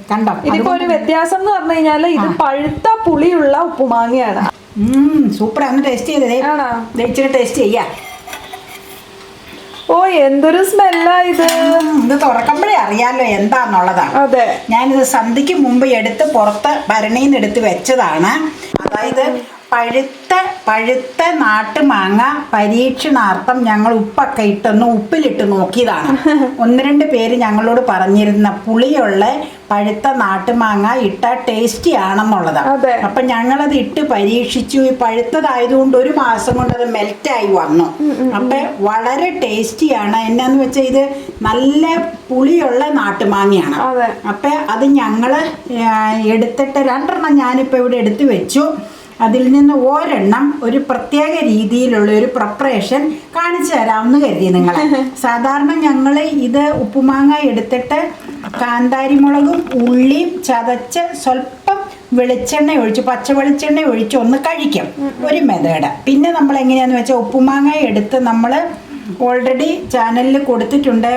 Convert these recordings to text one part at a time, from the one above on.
കണ്ടോ, ഇതിപ്പോ ഒരു വ്യത്യാസം എന്ന് പറഞ്ഞു കഴിഞ്ഞാല് ഇത് പഴുത്ത പുളിയുള്ള ഉപ്പുമാങ്ങയാണ്. സൂപ്പർ. ഒന്ന് ടേസ്റ്റ് ചെയ്തേ. ഇച്ചിരി ടേസ്റ്റ് ചെയ്യാ. ഓ, എന്തൊരു സ്മെല്ലാ ഇത്. ഇത് തുറക്കുമ്പോഴേ അറിയാലോ എന്താന്നുള്ളതാണ്. അതെ, ഞാനിത് സന്ധ്യക്ക് മുമ്പ് എടുത്ത് പുറത്ത് ഭരണിന്ന് എടുത്ത് വെച്ചതാണ്. അതായത് പഴുത്ത നാട്ടുമാങ്ങ പരീക്ഷണാർത്ഥം ഞങ്ങൾ ഉപ്പൊക്കെ ഉപ്പിലിട്ട് നോക്കിയതാണ്. 1-2 പേര് ഞങ്ങളോട് പറഞ്ഞിരുന്ന പുളിയുള്ള പഴുത്ത നാട്ടുമാങ്ങ ഇട്ട ടേസ്റ്റി ആണെന്നുള്ളത്. അപ്പൊ ഞങ്ങളത് ഇട്ട് പരീക്ഷിച്ചു. ഈ പഴുത്തതായതുകൊണ്ട് 1 മാസം കൊണ്ട് അത് മെൽറ്റായി വന്നു. അപ്പൊ വളരെ ടേസ്റ്റിയാണ്. എന്നാന്ന് വെച്ചാൽ ഇത് നല്ല പുളിയുള്ള നാട്ടുമാങ്ങയാണ്. അപ്പൊ അത് ഞങ്ങള് എടുത്തിട്ട് 2 ഞാനിപ്പോ ഇവിടെ എടുത്തു വെച്ചു. അതിൽ നിന്ന് ഒരെണ്ണം ഒരു പ്രത്യേക രീതിയിലുള്ള ഒരു പ്രിപ്പറേഷൻ കാണിച്ചു തരാമെന്ന് കരുതി നിങ്ങളെ. സാധാരണ ഞങ്ങൾ ഇത് ഉപ്പുമാങ്ങ എടുത്തിട്ട് കാന്താരിമുളകും ഉള്ളിയും ചതച്ച് സ്വല്പം വെളിച്ചെണ്ണ ഒഴിച്ച് പച്ച വെളിച്ചെണ്ണ ഒഴിച്ച് ഒന്ന് കഴിക്കും, ഒരു മെത്തേഡ്. പിന്നെ നമ്മൾ എങ്ങനെയാന്ന് വെച്ചാൽ ഉപ്പുമാങ്ങ എടുത്ത് നമ്മൾ ഓൾറെഡി ചാനലിൽ കൊടുത്തിട്ടുണ്ട്.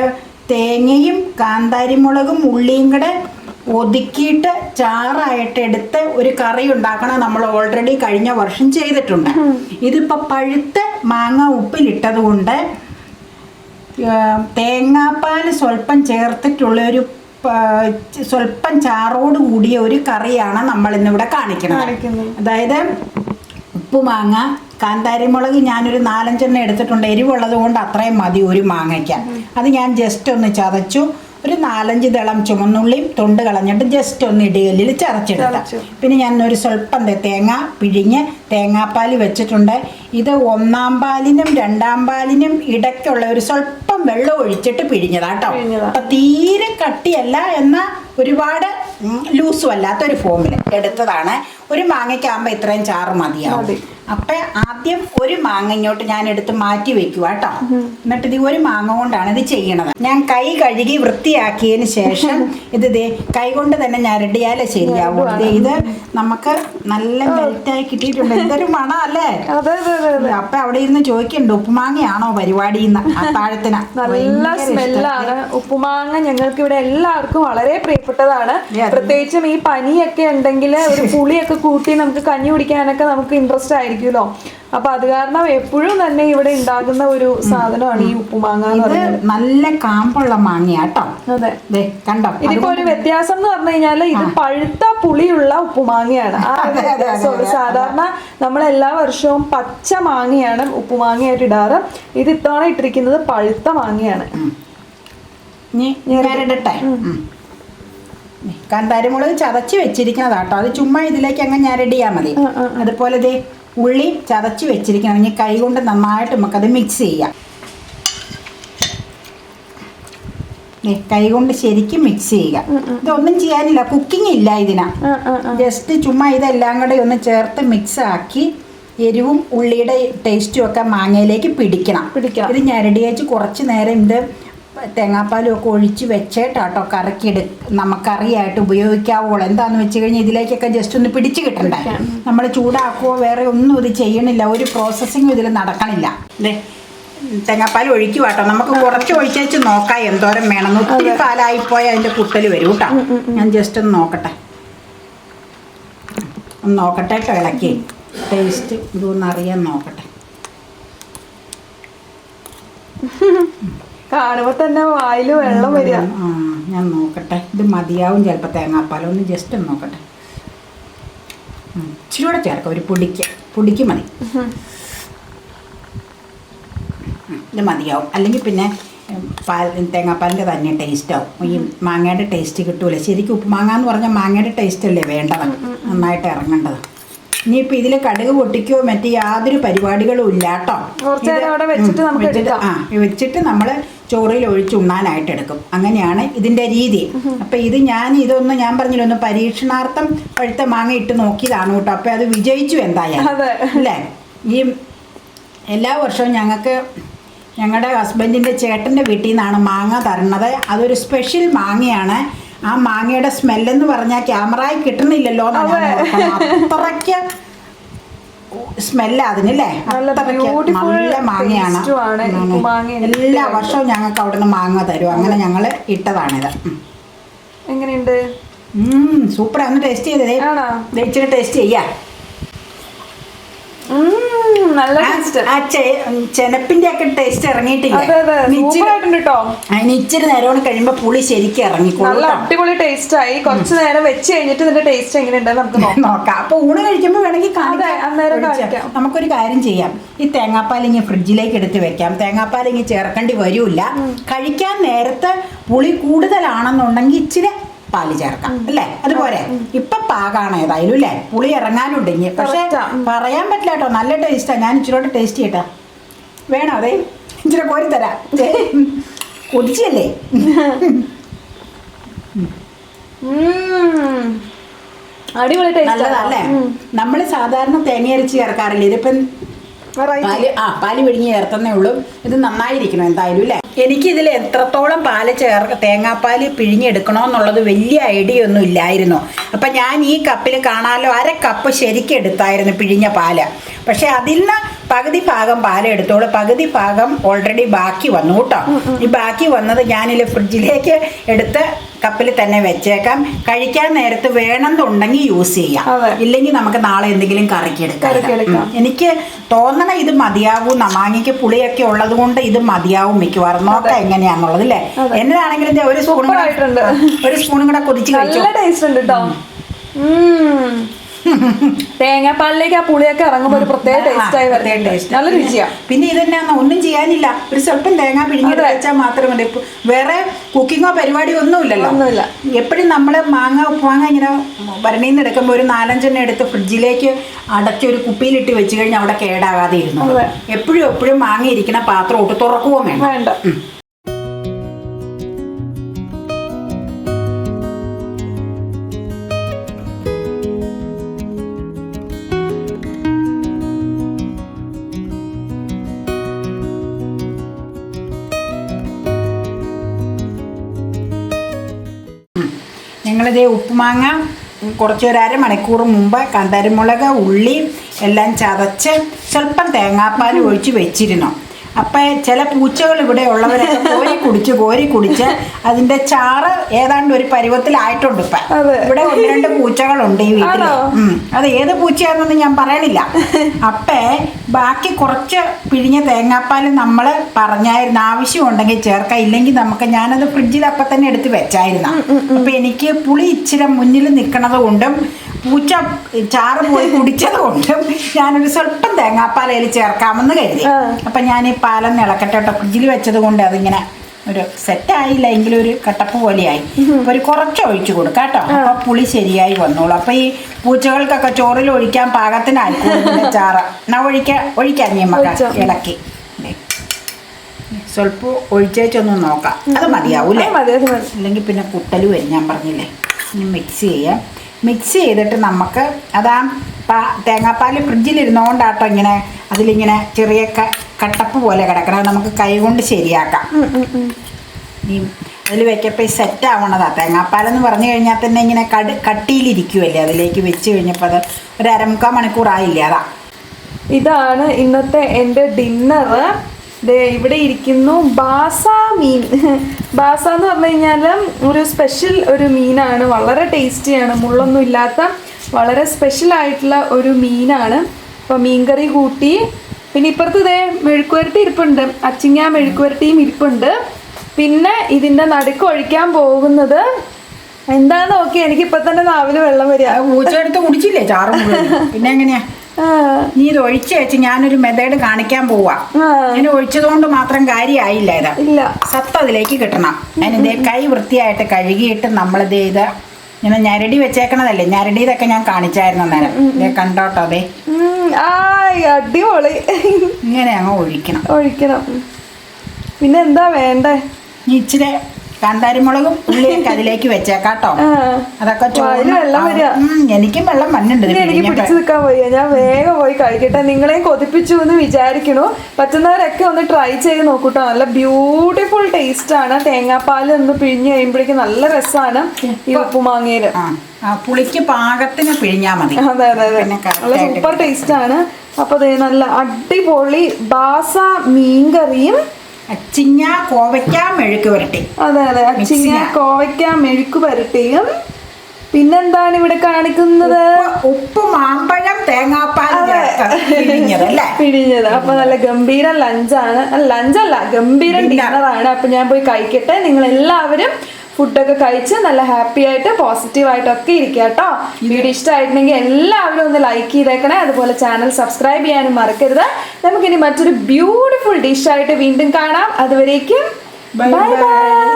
തേങ്ങയും കാന്താരിമുളകും ഉള്ളിയും കൂടെ ഒതുക്കിയിട്ട് ചാറായിട്ട് എടുത്ത് ഒരു കറി ഉണ്ടാക്കണം. നമ്മൾ ഓൾറെഡി കഴിഞ്ഞ വർഷം ചെയ്തിട്ടുണ്ട്. ഇതിപ്പോ പഴുത്ത മാങ്ങ ഉപ്പിലിട്ടത് കൊണ്ട് തേങ്ങാപ്പാൽ സ്വല്പം ചേർത്തിട്ടുള്ള ഒരു സ്വല്പം ചാറോട് കൂടിയ ഒരു കറിയാണ് നമ്മൾ ഇന്നിവിടെ കാണിക്കുന്നത്. അതായത് ഉപ്പുമാങ്ങ, കാന്താരിമുളക് ഞാനൊരു 4-5 എടുത്തിട്ടുണ്ട്. എരിവുള്ളത് കൊണ്ട് അത്രയും മതി ഒരു മാങ്ങയ്ക്ക്. അത് ഞാൻ ജസ്റ്റ് ഒന്ന് ചതച്ചു. ഒരു 4-5 ദളം ചുമന്നുള്ളിയും തൊണ്ട് കളഞ്ഞിട്ട് ജസ്റ്റ് ഒന്ന് ഇടികല്ലിൽ ചതച്ചെടുത്ത. പിന്നെ ഞാൻ ഒരു സ്വല്പം തേങ്ങ പിഴിഞ്ഞ് തേങ്ങാപ്പാൽ വെച്ചിട്ടുണ്ട്. ഇത് 1-ാം പാലിനും 2-ാം പാലിനും ഇടയ്ക്കുള്ള ഒരു സ്വല്പം വെള്ളം ഒഴിച്ചിട്ട് പിഴിഞ്ഞതാട്ടോ. അപ്പൊ തീരെ കട്ടിയല്ല, എന്നാൽ ഒരുപാട് ലൂസും അല്ലാത്തൊരു ഫോമിൽ എടുത്തതാണ്. ഒരു മാങ്ങയ്ക്കാകുമ്പോൾ ഇത്രയും ചാറ് മതിയാവും. അപ്പൊ ആദ്യം ഒരു മാങ്ങ ഇങ്ങോട്ട് ഞാൻ എടുത്ത് മാറ്റി വെക്കുക കേട്ടോ. എന്നിട്ട് ഇത് ഒരു മാങ്ങ കൊണ്ടാണ് ഇത് ചെയ്യണത്. ഞാൻ കൈ കഴുകി വൃത്തിയാക്കിയതിന് ശേഷം ഇത് കൈ കൊണ്ട് തന്നെ ഞരടിയാലേ ശരിയാവും. ഇത് നമുക്ക് നല്ല മെൽറ്റായി കിട്ടിയിട്ടുണ്ട്. എന്തൊരു മണം അല്ലേ. അപ്പൊ അവിടെ ഇരുന്ന് ചോദിക്കണ്ട് ഉപ്പുമാങ്ങയാണോ പരിപാടി അത്താഴത്തിന്. നല്ല സ്മെല്ലാണ്. ഉപ്പുമാങ്ങ ഞങ്ങൾക്ക് ഇവിടെ എല്ലാവർക്കും വളരെ പ്രിയപ്പെട്ടതാണ്. പ്രത്യേകിച്ചും ഈ പനിയൊക്കെ ഉണ്ടെങ്കിൽ ഒരു പുളിയൊക്കെ കൂട്ടി നമുക്ക് കഞ്ഞി കുടിക്കാനൊക്കെ നമുക്ക് ഇൻട്രസ്റ്റ് ആയിരിക്കുമല്ലോ. അപ്പൊ അത് കാരണം എപ്പോഴും തന്നെ ഇവിടെ ഉണ്ടാകുന്ന ഒരു സാധനമാണ് ഈ ഉപ്പുമാങ്ങ എന്ന് പറയുന്നത്. നല്ല കാമ്പുള്ള മാങ്ങയാട്ടോ. അതെ, കണ്ടോ. ഇതിപ്പോ ഒരു വ്യത്യാസം എന്ന് പറഞ്ഞു കഴിഞ്ഞാല് ഇത് പഴുത്ത പുളിയുള്ള ഉപ്പുമാങ്ങയാണ്. സാധാരണ നമ്മൾ എല്ലാ വർഷവും പച്ച മാങ്ങയാണ് ഉപ്പുമാങ്ങയായിട്ട് ഇടാറ്. ഇത് ഇത്തവണ ഇട്ടിരിക്കുന്നത് പഴുത്ത മാങ്ങയാണ്. കാന്താരിമുളക് ചതച്ച് വെച്ചിരിക്കുന്നതാട്ടോ. അത് ചുമ്മാ ഇതിലേക്ക് അങ്ങ് ഞരടിയാൽ മതി. അതുപോലെ ഉള്ളി ചതച്ച് വെച്ചിരിക്കണം. ഇനി കൈ കൊണ്ട് നന്നായിട്ട് നമുക്കത് മിക്സ് ചെയ്യാം. കൈ കൊണ്ട് ശരിക്കും മിക്സ് ചെയ്യുക. ഇതൊന്നും ചെയ്യാനില്ല, കുക്കിംഗ് ഇല്ല ഇതിനാ. ജസ്റ്റ് ചുമ്മാ ഇതെല്ലാം കൂടെ ഒന്ന് ചേർത്ത് മിക്സ് ആക്കി എരിവും ഉള്ളിയുടെ ടേസ്റ്റും ഒക്കെ മാങ്ങയിലേക്ക് പിടിക്കണം. ഇത് ഞരടി വെച്ച് കുറച്ച് നേരം ഇത് തേങ്ങാപ്പാലും ഒക്കെ ഒഴിച്ച് വെച്ചേട്ടാട്ടോ നമുക്കറിയായിട്ട് ഉപയോഗിക്കാവുള്ളൂ. എന്താണെന്ന് വെച്ച് കഴിഞ്ഞാൽ ഇതിലേക്കൊക്കെ ജസ്റ്റ് ഒന്ന് പിടിച്ച് കിട്ടണ്ടേ. നമ്മൾ ചൂടാക്കുകയോ വേറെ ഒന്നും ഇത് ചെയ്യണില്ല, ഒരു പ്രോസസ്സിങ്ങും ഇതിൽ നടക്കണില്ല. തേങ്ങാപ്പാൽ ഒഴിക്കുക കേട്ടോ. നമുക്ക് കുറച്ച് ഒഴിച്ചേച്ച് നോക്കാം എന്തോരം വേണം. ഒത്തിരി പാലായിപ്പോയാൽ അതിൻ്റെ കുത്തൽ വരും കേട്ടോ. ഞാൻ ജസ്റ്റ് ഒന്ന് നോക്കട്ടെ കേട്ടോ. ഇളക്കി ടേസ്റ്റ് ഇതൊന്ന് അറിയാൻ നോക്കട്ടെ. കാണുമ്പോ തന്നെ വായില് വെള്ളം വരിക. ഞാൻ നോക്കട്ടെ, ഇത് മതിയാവും ചിലപ്പോൾ തേങ്ങാപ്പാലം. ഒന്ന് ജസ്റ്റ് ഒന്ന് നോക്കട്ടെ. ഇച്ചിരി കൂടെ ചേർക്കാം, ഒരു പൊടിക്ക് മതി. ഇത് മതിയാവും. അല്ലെങ്കിൽ പിന്നെ തേങ്ങാപ്പാലിൻ്റെ തന്നെ ടേസ്റ്റ് ആവും. ഈ മാങ്ങയുടെ ടേസ്റ്റ് കിട്ടൂല. ശരിക്കും ഉപ്പുമാങ്ങ എന്ന് പറഞ്ഞാൽ മാങ്ങയുടെ ടേസ്റ്റ് അല്ലേ വേണ്ടത്, നന്നായിട്ട് ഇറങ്ങേണ്ടത്. ഇനിയിപ്പോൾ ഇതിൽ കടുക് പൊട്ടിക്കോ മറ്റു യാതൊരു പരിപാടികളും ഇല്ല കേട്ടോ. വെച്ചിട്ട് നമ്മൾ ചോറിൽ ഒഴിച്ച് ഉണ്ണാനായിട്ട് എടുക്കും. അങ്ങനെയാണ് ഇതിൻ്റെ രീതി. അപ്പം ഇതൊന്നും ഞാൻ പറഞ്ഞില്ല, ഒന്ന് പരീക്ഷണാർത്ഥം പഴുത്ത മാങ്ങ ഇട്ട് നോക്കിയതാണ് കേട്ടോ. അപ്പം അത് വിജയിച്ചു എന്തായാലും അല്ലേ. ഈ എല്ലാ വർഷവും ഞങ്ങളുടെ ഹസ്ബൻഡിൻ്റെ ചേട്ടൻ്റെ വീട്ടിൽ നിന്നാണ് മാങ്ങ തരുന്നത്. അതൊരു സ്പെഷ്യൽ മാങ്ങയാണ്. ആ മാങ്ങയുടെ സ്മെല്ലെന്ന് പറഞ്ഞാൽ ക്യാമറയിൽ കിട്ടുന്നില്ലല്ലോ. അത്രയ്ക്ക് സ്മെല്ല അതിനല്ലേ. നല്ല മാങ്ങയാണ്. എല്ലാ വർഷവും ഞങ്ങൾക്ക് അവിടെ നിന്ന് മാങ്ങ തരും. അങ്ങനെ ഞങ്ങൾ ഇട്ടതാണിത്. എങ്ങനെയുണ്ട്? സൂപ്പർ. ഒന്ന് ടേസ്റ്റ് ചെയ്തേ. ഇച്ചിരി ടേസ്റ്റ് ചെയ്യാം. നല്ല ടേസ്റ്റ്. ആ ചെനപ്പിന്റെ ഒക്കെ ടേസ്റ്റ് ഇറങ്ങിയിട്ടില്ല. അതിന് ഇച്ചിരി നേരം കഴിയുമ്പോ പുളി ശരിക്കും ഇറങ്ങിക്കോളും. നല്ല അടിപൊളി ടേസ്റ്റ് ആയി. കുറച്ച് നേരം വെച്ച് കഴിഞ്ഞിട്ട് ഇതിന്റെ ടേസ്റ്റ് എങ്ങനെയുണ്ടെന്ന് നമുക്ക് നോക്കാം. അപ്പൊ ഊണ് കഴിക്കുമ്പോ വേണമെങ്കിൽ നമുക്കൊരു കാര്യം ചെയ്യാം. ഈ തേങ്ങാപ്പാൽ ഇങ്ങനെ ഫ്രിഡ്ജിലേക്ക് എടുത്ത് വെക്കാം. തേങ്ങാപ്പാൽ ഇങ്ങനെ ചേർക്കേണ്ടി വരൂല. കഴിക്കാൻ നേരത്തെ പുളി കൂടുതലാണെന്നുണ്ടെങ്കിൽ ഇച്ചിരി പാല് ചേർക്കാം അല്ലേ? അതുപോലെ ഇപ്പൊ പാകാണ് ഏതായാലും അല്ലേ? പുളി ഇറങ്ങാനുണ്ടെങ്കിൽ. പക്ഷെ പറയാൻ പറ്റില്ല കേട്ടോ, നല്ല ടേസ്റ്റാ. ഞാൻ ഇച്ചിരോട്ട് ടേസ്റ്റ് ചെയ്യട്ടാ. വേണോ? അതെ, ഇച്ചിരി കോരി തരാം. കൊതിച്ചല്ലേ? അടിപൊളി ടേസ്റ്റ് നല്ലതല്ലേ? നമ്മള് സാധാരണ തേങ്ങ അരച്ച് ചേർക്കാറില്ല. ഇതിപ്പം പാല് പിഴിഞ്ഞ് ചേർത്തന്നേ ഉള്ളൂ. ഇത് നന്നായിരിക്കണം എന്തായാലും അല്ലേ? എനിക്കിതിൽ എത്രത്തോളം പാല് തേങ്ങാപ്പാൽ പിഴിഞ്ഞെടുക്കണമെന്നുള്ളത് വലിയ ഐഡിയ ഒന്നും ഇല്ലായിരുന്നു. അപ്പം ഞാൻ ഈ കപ്പിൽ കാണാമല്ലോ, 1/2 കപ്പ് ശരിക്കും എടുത്തായിരുന്നു പിഴിഞ്ഞ പാല്. പക്ഷെ അതിൽ നിന്ന് പകുതി ഭാഗം പാലെടുത്തോളൂ, പകുതി ഭാഗം ഓൾറെഡി ബാക്കി വന്നു കേട്ടോ. ഈ ബാക്കി വന്നത് ഞാനിൽ ഫ്രിഡ്ജിലേക്ക് എടുത്ത് കപ്പിൽ തന്നെ വെച്ചേക്കാം. കഴിക്കാൻ നേരത്ത് വേണമെന്നുണ്ടെങ്കിൽ യൂസ് ചെയ്യാം, ഇല്ലെങ്കിൽ നമുക്ക് നാളെ എന്തെങ്കിലും കറിക്ക് എടുക്കാം. എനിക്ക് തോന്നണ ഇത് മതിയാവും. മാങ്ങയ്ക്ക് പുളിയൊക്കെ ഉള്ളത് കൊണ്ട് ഇത് മതിയാവും മിക്കവാറും. നോക്കാം എങ്ങനെയാന്നുള്ളത് അല്ലേ? എന്നതാണെങ്കിലും ഒരു സ്പൂണും കൂടെ കൊതിച്ച് കഴിച്ചു. തേങ്ങാപ്പാലിലേക്ക് ആ പുളിയൊക്കെ ഇറങ്ങുമ്പോ ഒരു പ്രത്യേക ടേസ്റ്റായി നല്ല രുചിയാ. പിന്നെ ഇതന്നെയാണോ, ഒന്നും ചെയ്യാനില്ല. ഒരു സ്വല്പം തേങ്ങ പിഴിഞ്ഞിട്ട് വെച്ചാൽ മാത്രം മതി. വേറെ കുക്കിങ്ങോ പരിപാടിയോ ഒന്നുമില്ലല്ലോ. എപ്പോഴും നമ്മള് ഉപ്പുമാങ്ങ ഇങ്ങനെ ഭരണീന്ന് എടുക്കുമ്പോൾ ഒരു 4-5 എടുത്ത് ഫ്രിഡ്ജിലേക്ക് അടച്ചൊരു കുപ്പിയിലിട്ട് വെച്ച് കഴിഞ്ഞാൽ അവിടെ കേടാകാതെ ഇരുന്നു. എപ്പോഴും മാങ്ങ ഇരിക്കുന്ന പാത്രം ഒട്ട് തുറക്കുകയോ വേണ്ട. ഞങ്ങളിതേ ഉപ്പുമാങ്ങ കുറച്ച് 1/2 മണിക്കൂർ മുമ്പ് കാന്താരിമുളക്, ഉള്ളി എല്ലാം ചതച്ച് സ്വല്പം തേങ്ങാപ്പാൽ ഒഴിച്ച് വെച്ചിരുന്നു. അപ്പം ചില പൂച്ചകൾ ഇവിടെ ഉള്ളവരൊക്കെ കോരി കുടിച്ച് അതിന്റെ ചാറ് ഏതാണ്ട് ഒരു പരുവത്തിലായിട്ടുണ്ട്. ഇപ്പം ഇവിടെ 1-2 പൂച്ചകളുണ്ട് ഈ വീട്ടിൽ. അത് ഏത് പൂച്ചയാണെന്നൊന്നും ഞാൻ പറയണില്ല. അപ്പേ ബാക്കി കുറച്ച് പിഴിഞ്ഞ തേങ്ങാപ്പാൽ നമ്മൾ പറഞ്ഞായിരുന്നു ആവശ്യമുണ്ടെങ്കിൽ ചേർക്കാം, ഇല്ലെങ്കിൽ ഞാനത് ഫ്രിഡ്ജിൽ അപ്പം തന്നെ എടുത്ത് വെച്ചായിരുന്നു. അപ്പൊ എനിക്ക് പുളി ഇച്ചിരി മുന്നിൽ നിൽക്കണത് കൊണ്ടും പൂച്ച ചാറ് പോയി കുടിച്ചത് കൊണ്ടും ഞാനൊരു സ്വല്പം തേങ്ങാപ്പാൽ അതിൽ ചേർക്കാമെന്ന് കരുതി. അപ്പം ഞാൻ ഈ പാലൊന്ന് ഇളക്കട്ടെ കേട്ടോ. ഫ്രിഡ്ജിൽ വെച്ചത് കൊണ്ട് അതിങ്ങനെ ഒരു സെറ്റായില്ല, എങ്കിലും ഒരു കട്ടപ്പ് പോലെയായി. അപ്പോൾ ഒരു കുറച്ച് ഒഴിച്ചു കൊടുക്കാം കേട്ടോ. അപ്പോൾ പുളി ശരിയായി വന്നോളൂ. അപ്പോൾ ഈ പൂച്ചകൾക്കൊക്കെ ചോറിൽ ഒഴിക്കാൻ പാകത്തിനായിരിക്കും ചാറ്. എന്നാ ഒഴിക്കാൻ നമുക്ക് ഇളക്കി സ്വല്പം ഒഴിച്ചേച്ചൊന്ന് നോക്കാം. അത് മതിയാവൂല്ലേ? അല്ലെങ്കിൽ പിന്നെ കുട്ടല് വരും. ഞാൻ പറഞ്ഞില്ലേ, ഇനി മിക്സ് ചെയ്തിട്ട് നമുക്ക് തേങ്ങാപ്പാൽ ഫ്രിഡ്ജിലിരുന്നോണ്ടാട്ടോ ഇങ്ങനെ അതിലിങ്ങനെ ചെറിയ കട്ടപ്പ് പോലെ കിടക്കണം. നമുക്ക് കൈ കൊണ്ട് ശരിയാക്കാം. ഈ അതിൽ വെക്കപ്പോൾ സെറ്റ് ആവണതാ. തേങ്ങാപ്പാലെന്ന് പറഞ്ഞു കഴിഞ്ഞാൽ തന്നെ ഇങ്ങനെ കട്ടിയിലിരിക്കുമല്ലേ. അതിലേക്ക് വെച്ച് കഴിഞ്ഞപ്പോൾ അത് ഒരു 1/4 മണിക്കൂർ ആയില്ലേ. ഇതാണ് ഇന്നത്തെ എൻ്റെ ഡിന്നർ. ഇവിടെ ഇരിക്കുന്നു ബാസ മീൻ. ബാസ എന്ന് പറഞ്ഞു കഴിഞ്ഞാൽ ഒരു സ്പെഷ്യൽ ഒരു മീനാണ്. വളരെ ടേസ്റ്റിയാണ്. മുള്ളൊന്നും ഇല്ലാത്ത വളരെ സ്പെഷ്യൽ ആയിട്ടുള്ള ഒരു മീനാണ്. അപ്പോൾ മീൻകറി കൂട്ടി. പിന്നെ ഇപ്പുറത്ത് മെഴുക്കുവരട്ടി ഇരിപ്പുണ്ട്. അച്ചിങ്ങ മെഴുക്കുവരട്ടിയും ഇരിപ്പുണ്ട്. പിന്നെ ഇതിൻ്റെ നടുക്ക് ഒഴിക്കാൻ പോകുന്നത് എന്താന്ന് നോക്കി എനിക്കിപ്പോൾ തന്നെ നാവില് വെള്ളം വരിക. പൂച്ചെടുത്ത് കുടിച്ചില്ലേ ചാറ്? പിന്നെ എങ്ങനെയാ നീ ഇത് ഒഴിച്ചു വെച്ച് ഞാനൊരു മെത്തേഡ് കാണിക്കാൻ പോവാ. ഇങ്ങനെ ഒഴിച്ചത് കൊണ്ട് മാത്രം കാര്യമായില്ല. ഇല്ല, സത്ത് അതിലേക്ക് കിട്ടണം. അതിന് കൈ വൃത്തിയായിട്ട് കഴുകിയിട്ട് നമ്മളിത് ഇങ്ങനെ ഞരടി വെച്ചേക്കണതല്ലേ. ഞരടി ഇതൊക്കെ ഞാൻ കാണിച്ചായിരുന്നു അന്നേരം. കണ്ടോട്ടോ. അടിപൊളി. ഇങ്ങനെ അങ്ങ് ഒഴിക്കണം. പിന്നെ എന്താ വേണ്ടേ? ഇച്ചിരി കാന്താരിമുളകും ഉള്ളിയൊക്കെ അതിലേക്ക് വെച്ചേക്കാട്ടോ. അതൊക്കെ എനിക്കും വെള്ളം വന്നിട്ടുണ്ട്. എനിക്ക് പിടിച്ചു നിൽക്കാൻ പോയി. ഞാൻ വേഗം പോയി കഴിക്കട്ടെ. നിങ്ങളെയും കൊതിപ്പിച്ചു എന്ന് വിചാരിക്കണു. പറ്റുന്നവരൊക്കെ ഒന്ന് ട്രൈ ചെയ്ത് നോക്കൂട്ടോ. നല്ല ബ്യൂട്ടിഫുൾ ടേസ്റ്റ് ആണ്. തേങ്ങാപ്പാൽ ഒന്ന് പിഴിഞ്ഞ് കഴിയുമ്പോഴേക്കും നല്ല രസമാണ് ഈ ഉപ്പുമാങ്ങയില്. പുളിക്ക് പാകത്തിന് പിഴിഞ്ഞാ മതി. അതെ, നല്ല സൂപ്പർ ടേസ്റ്റ് ആണ്. അപ്പൊ നല്ല അടിപൊളി ബാസ മീൻകറിയും അച്ചിങ്ങ കോവയ്ക്ക മെഴുക്ക് പുരട്ടി. അതെ, അച്ചിങ്ങ കോവയ്ക്ക മെഴുക്ക് പുരട്ടിയും പിന്നെന്താണ് ഇവിടെ കാണിക്കുന്നത്? ഉപ്പ് മാമ്പഴം തേങ്ങാപ്പാൽ പിഴിഞ്ഞത്. അപ്പൊ നല്ല ഗംഭീരം ലഞ്ചാണ്. ലഞ്ചല്ല, ഗംഭീരം ഡിന്നറാണ്. അപ്പൊ ഞാൻ പോയി കഴിക്കട്ടെ. നിങ്ങൾ എല്ലാവരും ഫുഡൊക്കെ കഴിച്ച് നല്ല ഹാപ്പി ആയിട്ട് പോസിറ്റീവായിട്ടൊക്കെ ഇരിക്കുക കേട്ടോ. വീഡിയോ ഇഷ്ടമായിട്ടുണ്ടെങ്കിൽ എല്ലാവരും ഒന്ന് ലൈക്ക് ചെയ്തേക്കണേ. അതുപോലെ ചാനൽ സബ്സ്ക്രൈബ് ചെയ്യാനും മറക്കരുത്. നമുക്കിനി മറ്റൊരു ബ്യൂട്ടിഫുൾ ഡിഷായിട്ട് വീണ്ടും കാണാം. അതുവരേക്കും ബൈ ബൈ.